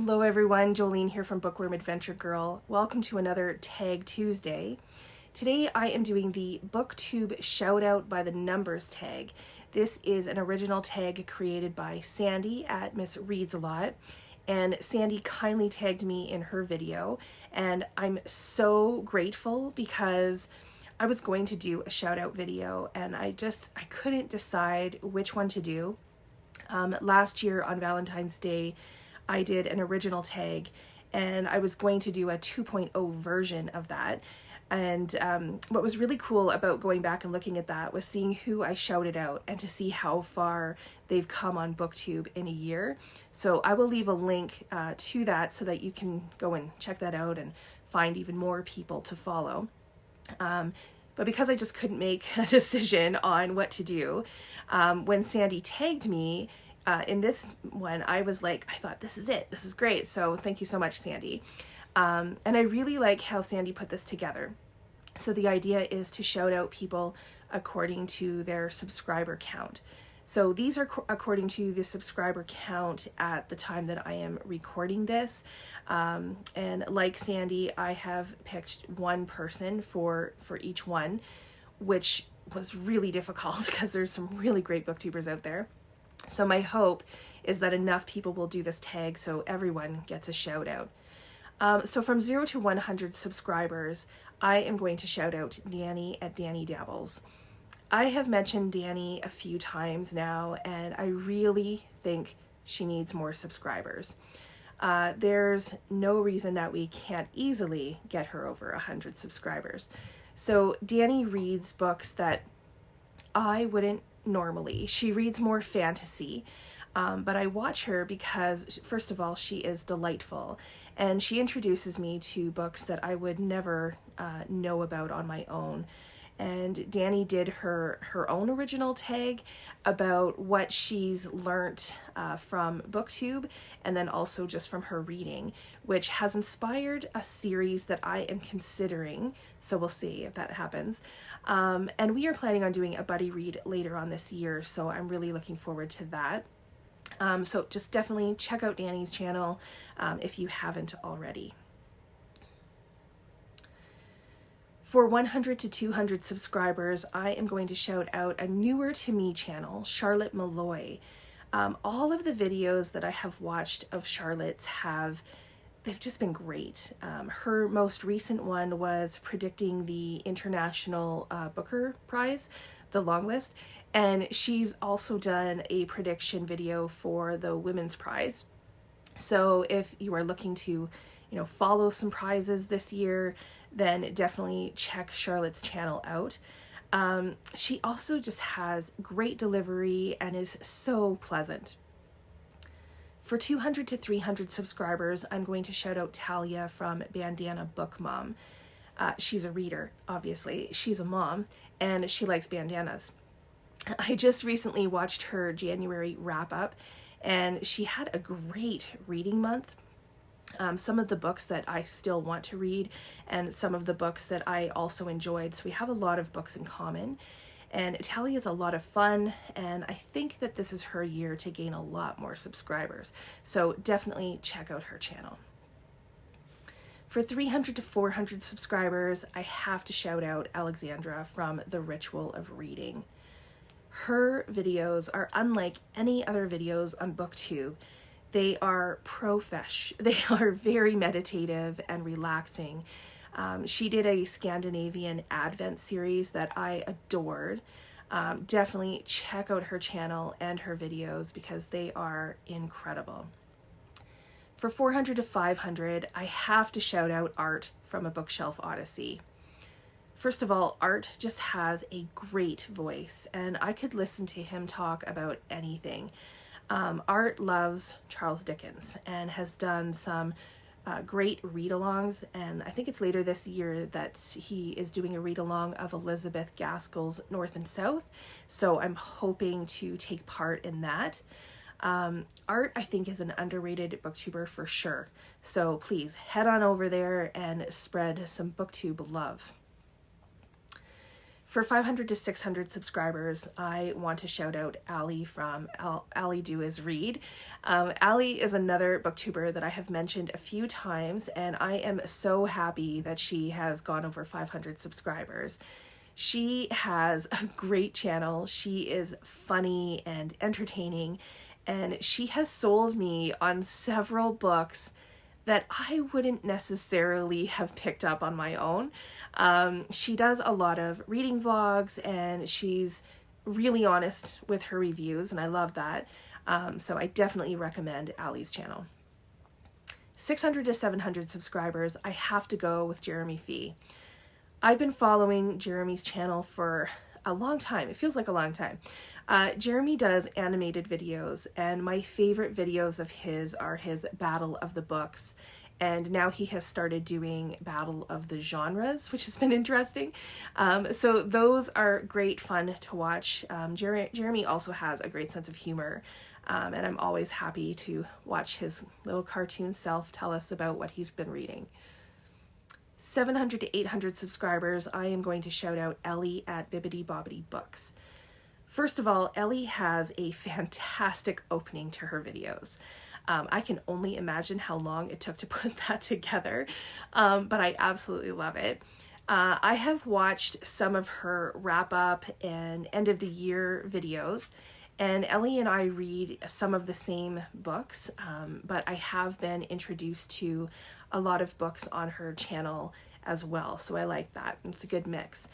Hello everyone, Jolene here from Bookworm Adventure Girl. Welcome to another Tag Tuesday. Today I am doing the Booktube Shoutout by the Numbers tag. This is an original tag created by Sandy at Miss Reads a Lot, and Sandy kindly tagged me in her video, and I'm so grateful because I was going to do a shoutout video and I couldn't decide which one to do. Last year on Valentine's Day, I did an original tag and I was going to do a 2.0 version of that. And what was really cool about going back and looking at that was seeing who I shouted out and to see how far they've come on BookTube in a year. So I will leave a link to that so that you can go and check that out and find even more people to follow. But because I just couldn't make a decision on what to do, when Sandy tagged me in this one, I was like, I thought, this is it. This is great. So thank you so much, Sandy. And I really like how Sandy put this together. So the idea is to shout out people according to their subscriber count. So these are according to the subscriber count at the time that I am recording this. And like Sandy, I have picked one person for each one, which was really difficult because there's some really great booktubers out there. So my hope is that enough people will do this tag so everyone gets a shout out. So from 0 to 100 subscribers, I am going to shout out Danny at Dabbles. I have mentioned Danny a few times now, and I really think she needs more subscribers. There's no reason that we can't easily get her over 100 subscribers. So Danny reads books that I wouldn't normally. She reads more fantasy, but I watch her because, first of all, she is delightful, and she introduces me to books that I would never know about on my own. And Danny did her own original tag about what she's learnt from BookTube, and then also just from her reading, which has inspired a series that I am considering, so we'll see if that happens. And we are planning on doing a buddy read later on this year, so I'm really looking forward to that. So just definitely check out Danny's channel if you haven't already. For 100 to 200 subscribers, I am going to shout out a newer to me channel, Charlotte Malloy. All of the videos that I have watched of Charlotte's they've just been great. Her most recent one was predicting the International Booker Prize, the long list, and she's also done a prediction video for the Women's Prize. So if you are looking to, follow some prizes this year, then definitely check Charlotte's channel out. She also just has great delivery and is so pleasant. For 200 to 300 subscribers, I'm going to shout out Talia from Bandana Book Mom. She's a reader, obviously. She's a mom, and she likes bandanas. I just recently watched her January wrap-up, and she had a great reading month. Some of the books that I still want to read and some of the books that I also enjoyed. So we have a lot of books in common, and Talia is a lot of fun, and I think that this is her year to gain a lot more subscribers. So definitely check out her channel. For 300 to 400 subscribers, I have to shout out Alexandra from The Ritual of Reading. Her videos are unlike any other videos on BookTube. They are they are very meditative and relaxing. She did a Scandinavian Advent series that I adored. Definitely check out her channel and her videos because they are incredible. For 400 to 500, I have to shout out Art from A Bookshelf Odyssey. First of all, Art just has a great voice, and I could listen to him talk about anything. Art loves Charles Dickens and has done some great read-alongs, and I think it's later this year that he is doing a read-along of Elizabeth Gaskell's North and South, so I'm hoping to take part in that. Art, I think, is an underrated booktuber for sure, so please head on over there and spread some booktube love. For 500 to 600 subscribers, I want to shout out Ellie from Ellie Do Is Read. Ellie is another booktuber that I have mentioned a few times, and I am so happy that she has gone over 500 subscribers. She has a great channel. She is funny and entertaining, and she has sold me on several books that I wouldn't necessarily have picked up on my own. She does a lot of reading vlogs, and she's really honest with her reviews, and I love that. So I definitely recommend Allie's channel. 600 to 700 subscribers, I have to go with Jeremy Fee. I've been following Jeremy's channel for a long time. It feels like a long time. Jeremy does animated videos, and my favorite videos of his are his Battle of the Books, and now he has started doing Battle of the Genres, which has been interesting. So those are great fun to watch. Jeremy also has a great sense of humor, and I'm always happy to watch his little cartoon self tell us about what he's been reading. 700 to 800 subscribers, I am going to shout out Ellie at BibbityBobbi Books. First of all, Ellie has a fantastic opening to her videos. I can only imagine how long it took to put that together, but I absolutely love it. I have watched some of her wrap up and end of the year videos, and Ellie and I read some of the same books, but I have been introduced to a lot of books on her channel as well, so I like that. It's a good mix.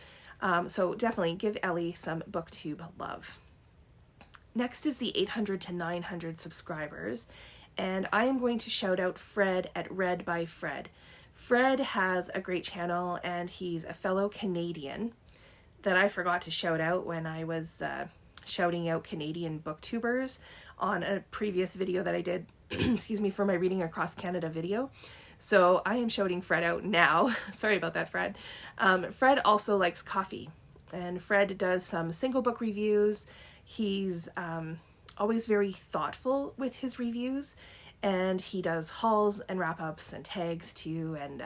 So definitely give Ellie some booktube love. Next is the 800 to 900 subscribers, and I am going to shout out Fred at Read by Fred. Fred has a great channel, and he's a fellow Canadian that I forgot to shout out when I was shouting out Canadian booktubers on a previous video that I did, excuse me, for my Reading Across Canada video. So I am shouting Fred out now. Sorry about that, Fred. Fred also likes coffee, and Fred does some single book reviews. He's always very thoughtful with his reviews, and he does hauls and wrap-ups and tags too. And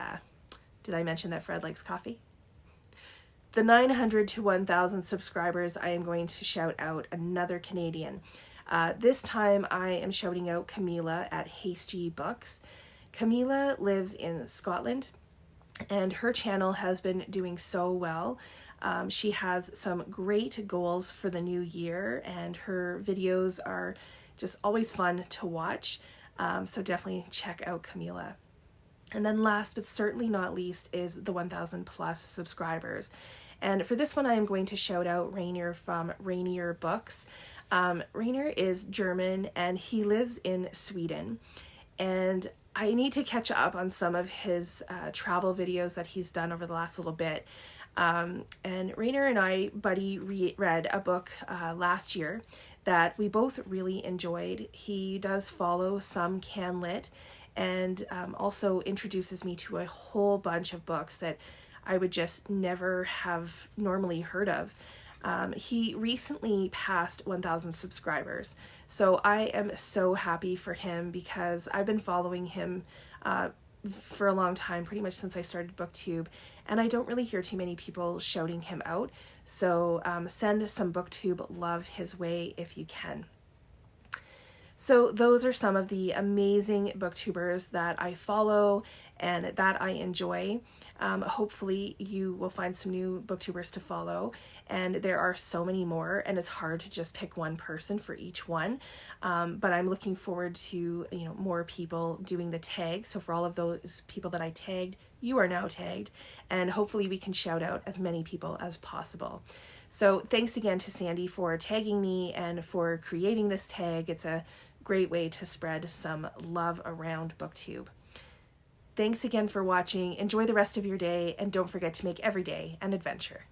did I mention that Fred likes coffee? The 900 to 1,000 subscribers, I am going to shout out another Canadian. This time I am shouting out Camila at Hasty Books. Camila lives in Scotland, and her channel has been doing so well. She has some great goals for the new year, and her videos are just always fun to watch. So definitely check out Camila. And then last but certainly not least is the 1,000 plus subscribers. And for this one, I am going to shout out Rainier from Rainier Books. Rainier is German, and he lives in Sweden. And I need to catch up on some of his travel videos that he's done over the last little bit. And Rainier and I read a book last year that we both really enjoyed. He does follow some CanLit, and also introduces me to a whole bunch of books that I would just never have normally heard of. He recently passed 1,000 subscribers, so I am so happy for him because I've been following him for a long time, pretty much since I started BookTube, and I don't really hear too many people shouting him out, so send some BookTube love his way if you can. So those are some of the amazing booktubers that I follow and that I enjoy. Hopefully you will find some new booktubers to follow, and there are so many more, and it's hard to just pick one person for each one. But I'm looking forward to more people doing the tag. So for all of those people that I tagged, you are now tagged, and hopefully we can shout out as many people as possible. So thanks again to Sandy for tagging me and for creating this tag. It's a great way to spread some love around BookTube. Thanks again for watching. Enjoy the rest of your day, and don't forget to make every day an adventure.